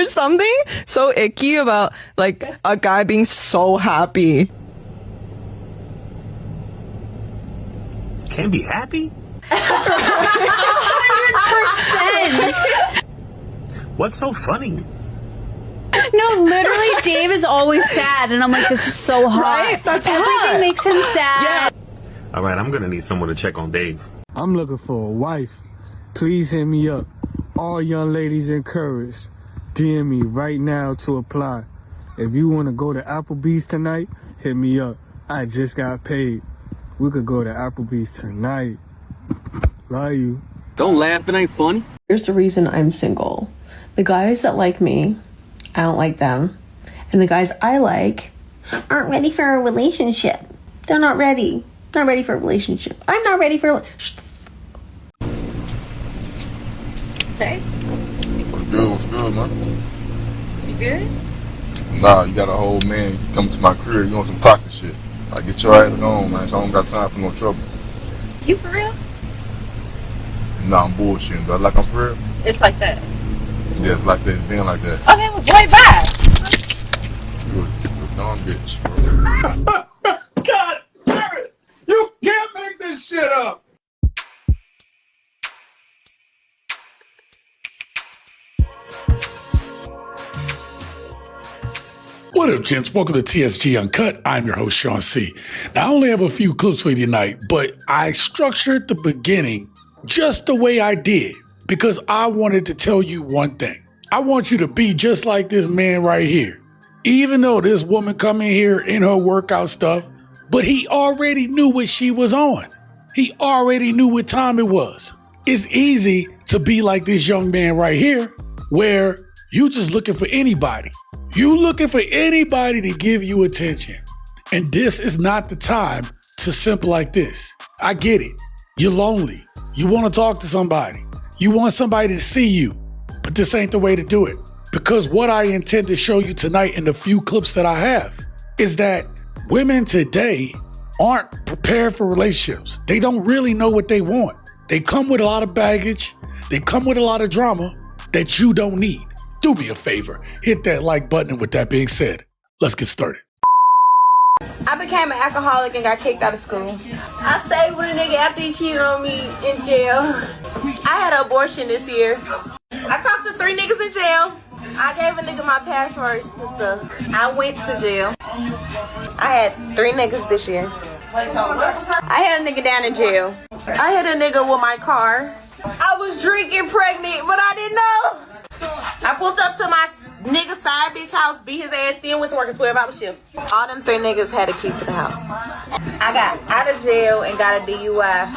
There's something so icky about like a guy being so happy. Can't be happy? 100%. What's so funny? No, literally, Dave is always sad, and I'm like, this is so hot. Right? That's Everything hot. makes him sad. Yeah. All right, I'm gonna need someone to check on Dave. I'm looking for a wife. Please hit me up. All young ladies encouraged. DM me right now to apply. If you want to go to Applebee's tonight, hit me up. I just got paid. We could go to Applebee's tonight. Love you. Don't laugh, it ain't funny. Here's the reason I'm single. The guys that like me, I don't like them. And the guys I like aren't ready for a relationship. They're not ready. Not ready for a relationship. I'm not ready for a Hey, What's good, man? you good? Nah, you got a whole man. You come to my career, you want some toxic shit. Like, get your ass on, man. I don't got time for no trouble. You for real? Nah, I'm bullshitting, but like I'm for real. It's like that. Yeah, it's like that. It's been like that. Okay, well, boy, bye. You a dumb bitch, bro. God damn it! You can't make this shit up! What up, gents? Welcome to TSG Uncut. I'm your host, Shaun C. Now, I only have a few clips for you tonight, but I structured the beginning just the way I did because I wanted to tell you one thing. I want you to be just like this man right here. Even though this woman come in here in her workout stuff, but he already knew what she was on. He already knew what time it was. It's easy to be like this young man right here, where you just looking for anybody. You looking for anybody to give you attention. And this is not the time to simp like this. I get it. You're lonely. You want to talk to somebody. You want somebody to see you. But this ain't the way to do it. Because what I intend to show you tonight in the few clips that I have is that women today aren't prepared for relationships. They don't really know what they want. They come with a lot of baggage. They come with a lot of drama that you don't need. Do me a favor, hit that like button. And with that being said, let's get started. I became an alcoholic and got kicked out of school. I stayed with a nigga after he cheated on me in jail. I had an abortion this year. I talked to 3 niggas in jail. I gave a nigga my passwords and stuff. I went to jail. I had 3 niggas this year. I had a nigga down in jail. I hit a nigga with my car. I was drinking pregnant, but I didn't know. I pulled up to my nigga side bitch house, beat his ass, then went to work a 12-hour shift. All them 3 niggas had a key to the house. I got out of jail and got a DUI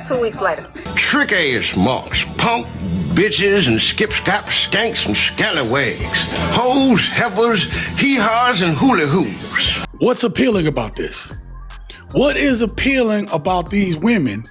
2 weeks later. Trick-ass marks, punk bitches and skip-scap skanks and scallywags, hoes, heifers, hee-haws, and hula-hoos. What's appealing about this? What is appealing about these women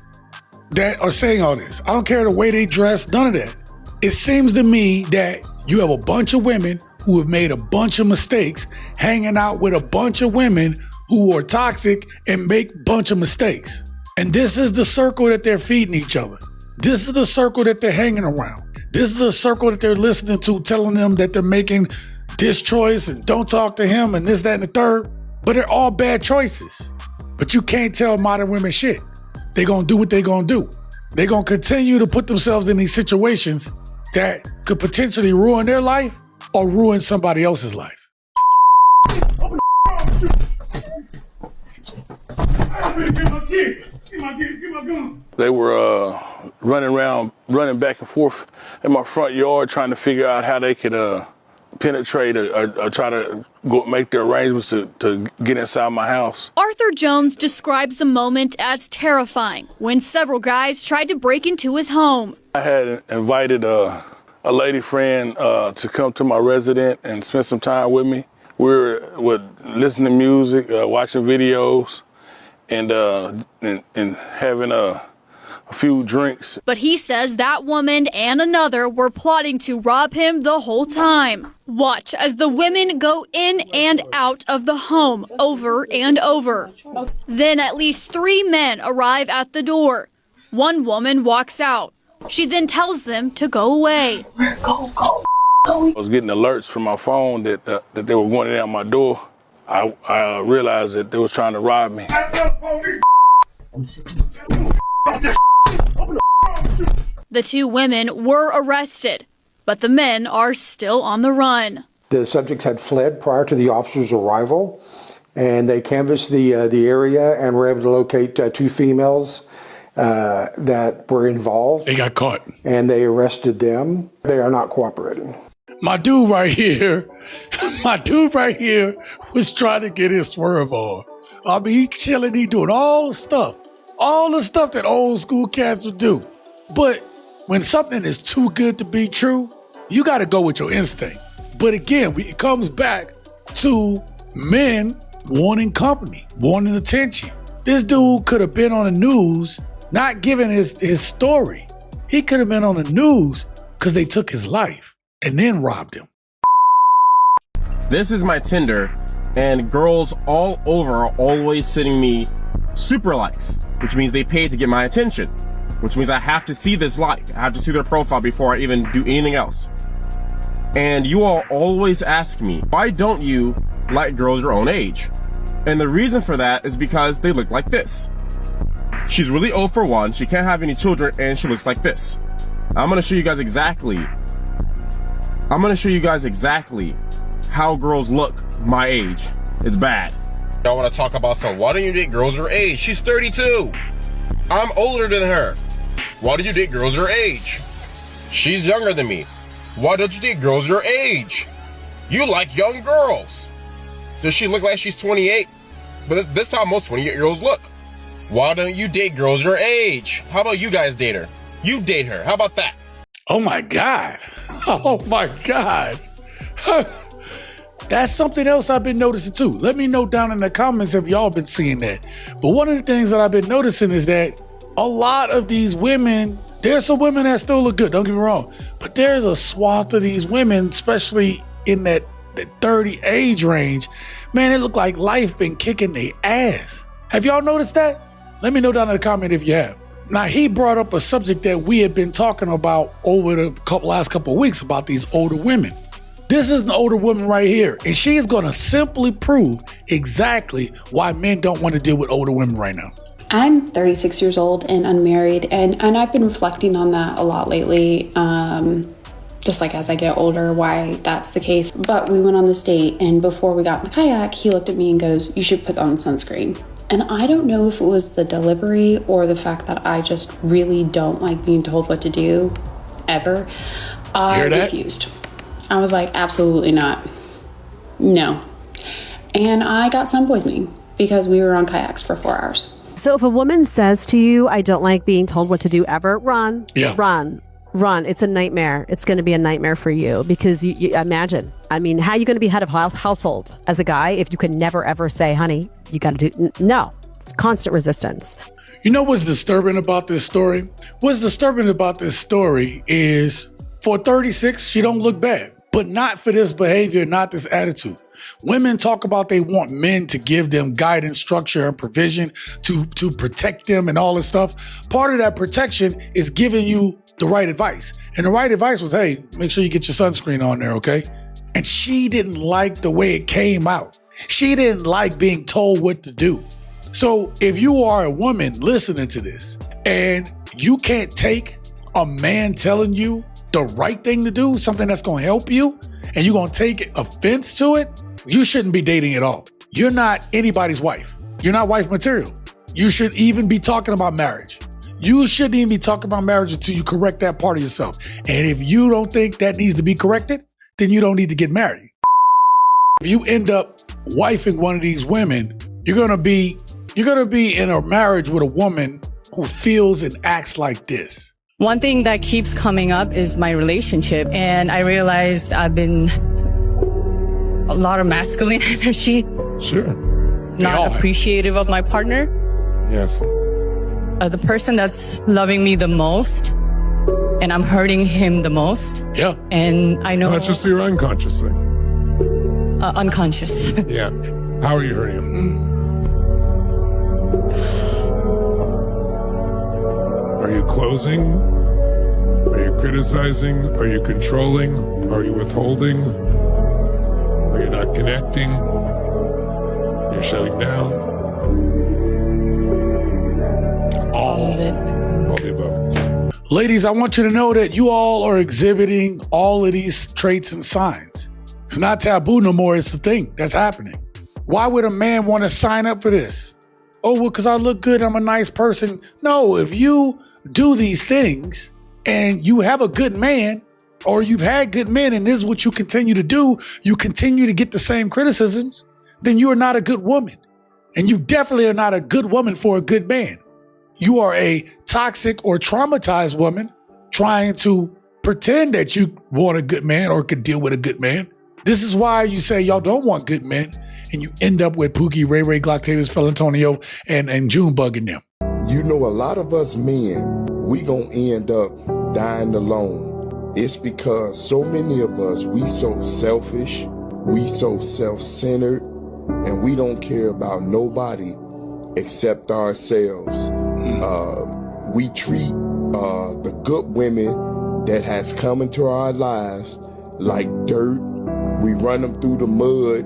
that are saying all this? I don't care the way they dress, none of that. It seems to me that you have a bunch of women who have made a bunch of mistakes hanging out with a bunch of women who are toxic and make a bunch of mistakes. And this is the circle that they're feeding each other. This is the circle that they're hanging around. This is a circle that they're listening to, telling them that they're making this choice and don't talk to him and this, that, and the third. But they're all bad choices. But you can't tell modern women shit. They're gonna do what they're gonna do. They're gonna continue to put themselves in these situations that could potentially ruin their life or ruin somebody else's life. They were running back and forth in my front yard trying to figure out how they could penetrate or try to make their arrangements to get inside my house. Arthur Jones describes the moment as terrifying when several guys tried to break into his home. I had invited a lady friend to come to my residence and spend some time with me. We would listen to music, watching videos, and having a few drinks. But he says that woman and another were plotting to rob him the whole time. Watch as the women go in and out of the home over and over. Then at least 3 men arrive at the door. One woman walks out. She then tells them to go away. Go. I was getting alerts from my phone that they were going in at my door. I realized that they was trying to rob me. The two women were arrested, but the men are still on the run. The subjects had fled prior to the officers' arrival, and they canvassed the area and were able to locate two females that were involved. They got caught. And they arrested them. They are not cooperating. My dude right here was trying to get his swerve on. I mean, he chilling, he doing all the stuff that old school cats would do. But when something is too good to be true, you got to go with your instinct. But again, it comes back to men wanting company, wanting attention. This dude could have been on the news, not giving his story. He could have been on the news because they took his life and then robbed him. This is my Tinder, and girls all over are always sending me super likes, which means they pay to get my attention, which means I have to see this like. I have to see their profile before I even do anything else. And you all always ask me, why don't you like girls your own age? And the reason for that is because they look like this. She's really 0 for 1, she can't have any children, and she looks like this. I'm gonna show you guys exactly how girls look my age. It's bad. Y'all wanna talk about some, why don't you date girls her age? She's 32. I'm older than her. Why do you date girls her age? She's younger than me. Why don't you date girls your age? You like young girls. Does she look like she's 28? But this is how most 28-year-olds look. Why don't you date girls your age? How about you guys date her? You date her. How about that? Oh my God. Oh my God. That's something else I've been noticing too. Let me know down in the comments if y'all been seeing that. But one of the things that I've been noticing is that a lot of these women, there's some women that still look good, don't get me wrong. But there's a swath of these women, especially in that 30 age range, man, it look like life been kicking their ass. Have y'all noticed that? Let me know down in the comment if you have. Now, he brought up a subject that we had been talking about over the last couple of weeks about these older women. This is an older woman right here, and she is gonna simply prove exactly why men don't want to deal with older women right now. I'm 36 years old and unmarried, and I've been reflecting on that a lot lately, just like as I get older, why that's the case. But we went on this date, and before we got in the kayak, he looked at me and goes, "You should put on sunscreen." And I don't know if it was the delivery or the fact that I just really don't like being told what to do, ever. I refused. I was like, absolutely not. No. And I got sun poisoning because we were on kayaks for 4 hours. So if a woman says to you, "I don't like being told what to do ever," run, run. It's a nightmare. It's going to be a nightmare for you because you imagine, I mean, how are you going to be head of household as a guy if you can never ever say, "Honey, you got to do," no, it's constant resistance. You know what's disturbing about this story? What's disturbing about this story is for 36, she don't look bad, but not for this behavior, not this attitude. Women talk about they want men to give them guidance, structure, and provision to protect them and all this stuff. Part of that protection is giving you the right advice. And the right advice was, hey, make sure you get your sunscreen on there, okay? And she didn't like the way it came out. She didn't like being told what to do. So if you are a woman listening to this and you can't take a man telling you the right thing to do, something that's gonna help you, and you're gonna take offense to it, you shouldn't be dating at all. You're not anybody's wife. You're not wife material. You should even be talking about marriage. You shouldn't even be talking about marriage until you correct that part of yourself. And if you don't think that needs to be corrected, then you don't need to get married. If you end up wifing one of these women, you're gonna be in a marriage with a woman who feels and acts like this. One thing that keeps coming up is my relationship, and I realized I've been a lot of masculine energy. Sure. Not appreciative of my partner. Yes. The person that's loving me the most, and I'm hurting him the most. Yeah. And I know. Consciously or unconsciously? Unconscious. Yeah. How are you hurting him? Are you closing? Are you criticizing? Are you controlling? Are you withholding? Are you not connecting? You're shutting down? All of it. All the above. Ladies, I want you to know that you all are exhibiting all of these traits and signs. It's not taboo no more. It's the thing that's happening. Why would a man want to sign up for this? Oh, well, because I look good. I'm a nice person. No, if you do these things and you have a good man, or you've had good men and this is what you continue to do, you continue to get the same criticisms, then you are not a good woman. And you definitely are not a good woman for a good man. You are a toxic or traumatized woman trying to pretend that you want a good man or could deal with a good man. This is why you say y'all don't want good men, and you end up with Pookie, Ray Ray, Glocktavius, Felantonio, and June bugging them. You know, a lot of us men, we gonna end up dying alone. It's because so many of us, we so selfish, we so self-centered, and we don't care about nobody except ourselves. We treat the good women that has come into our lives like dirt. We run them through the mud,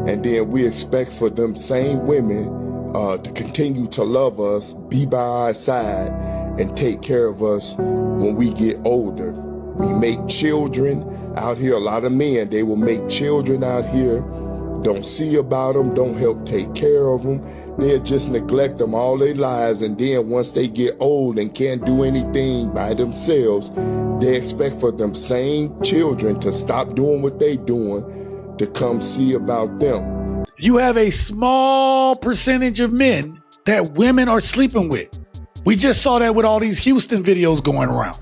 and then we expect for them same women to continue to love us, be by our side, and take care of us when we get older. We make children out here. A lot of men, they will make children out here, don't see about them, don't help take care of them. They'll just neglect them all their lives. And then once they get old and can't do anything by themselves, they expect for them same children to stop doing what they doing to come see about them. You have a small percentage of men that women are sleeping with. We just saw that with all these Houston videos going around.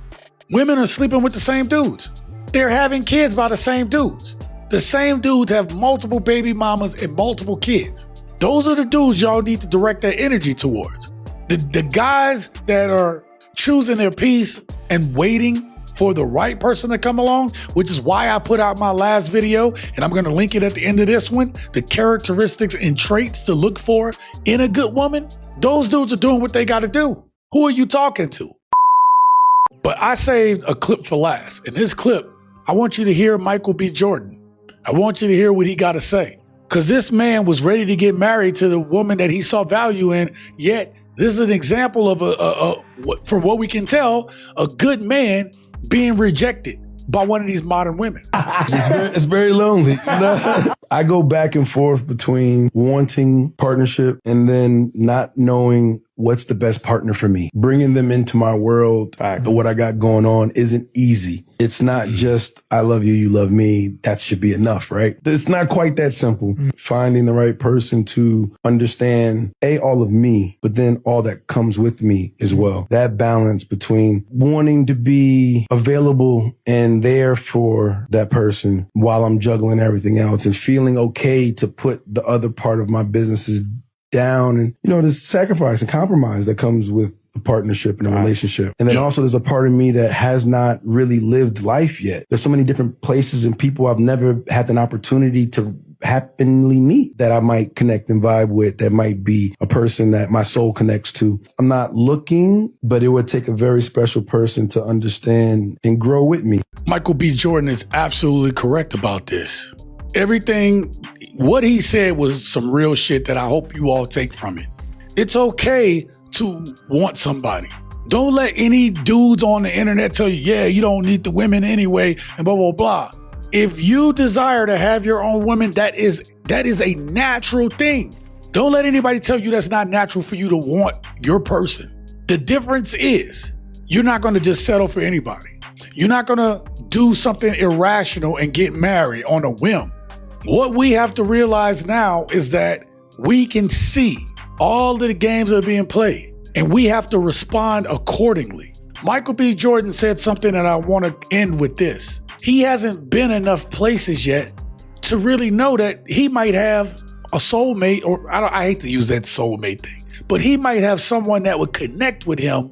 Women are sleeping with the same dudes. They're having kids by the same dudes. The same dudes have multiple baby mamas and multiple kids. Those are the dudes y'all need to direct that energy towards. The guys that are choosing their peace and waiting for the right person to come along, which is why I put out my last video, and I'm gonna link it at the end of this one, the characteristics and traits to look for in a good woman. Those dudes are doing what they gotta do. Who are you talking to? But I saved a clip for last. In this clip, I want you to hear Michael B. Jordan. I want you to hear what he got to say. Because this man was ready to get married to the woman that he saw value in, yet this is an example of, from what we can tell, a good man being rejected by one of these modern women. It's very lonely. You know? I go back and forth between wanting partnership and then not knowing what's the best partner for me. Bringing them into my world, what I got going on isn't easy. It's not just, I love you, you love me. That should be enough, right? It's not quite that simple. Finding the right person to understand, all of me, but then all that comes with me as well. That balance between wanting to be available and there for that person while I'm juggling everything else and feeling okay to put the other part of my businesses down, and the sacrifice and compromise that comes with a partnership and a relationship. And then also there's a part of me that has not really lived life yet. There's so many different places and people I've never had an opportunity to happily meet that I might connect and vibe with, that might be a person that my soul connects to. I'm not looking, but it would take a very special person to understand and grow with me. Michael B. Jordan is absolutely correct about this. Everything, what he said was some real shit that I hope you all take from it. It's okay to want somebody. Don't let any dudes on the internet tell you, yeah, you don't need the women anyway, and blah, blah, blah. If you desire to have your own woman, that is a natural thing. Don't let anybody tell you that's not natural for you to want your person. The difference is you're not going to just settle for anybody. You're not going to do something irrational and get married on a whim. What we have to realize now is that we can see all of the games that are being played, and we have to respond accordingly. Michael B. Jordan said something that I want to end with this. He hasn't been enough places yet to really know that he might have a soulmate, or I hate to use that soulmate thing, but he might have someone that would connect with him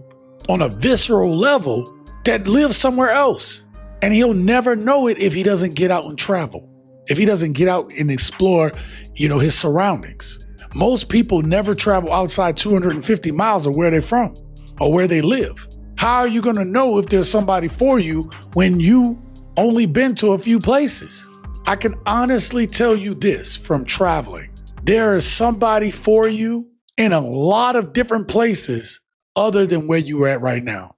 on a visceral level that lives somewhere else. And he'll never know it if he doesn't get out and travel. If he doesn't get out and explore, his surroundings. Most people never travel outside 250 miles of where they're from or where they live. How are you going to know if there's somebody for you when you only been to a few places. I can honestly tell you this from traveling. There is somebody for you in a lot of different places other than where you are at right now.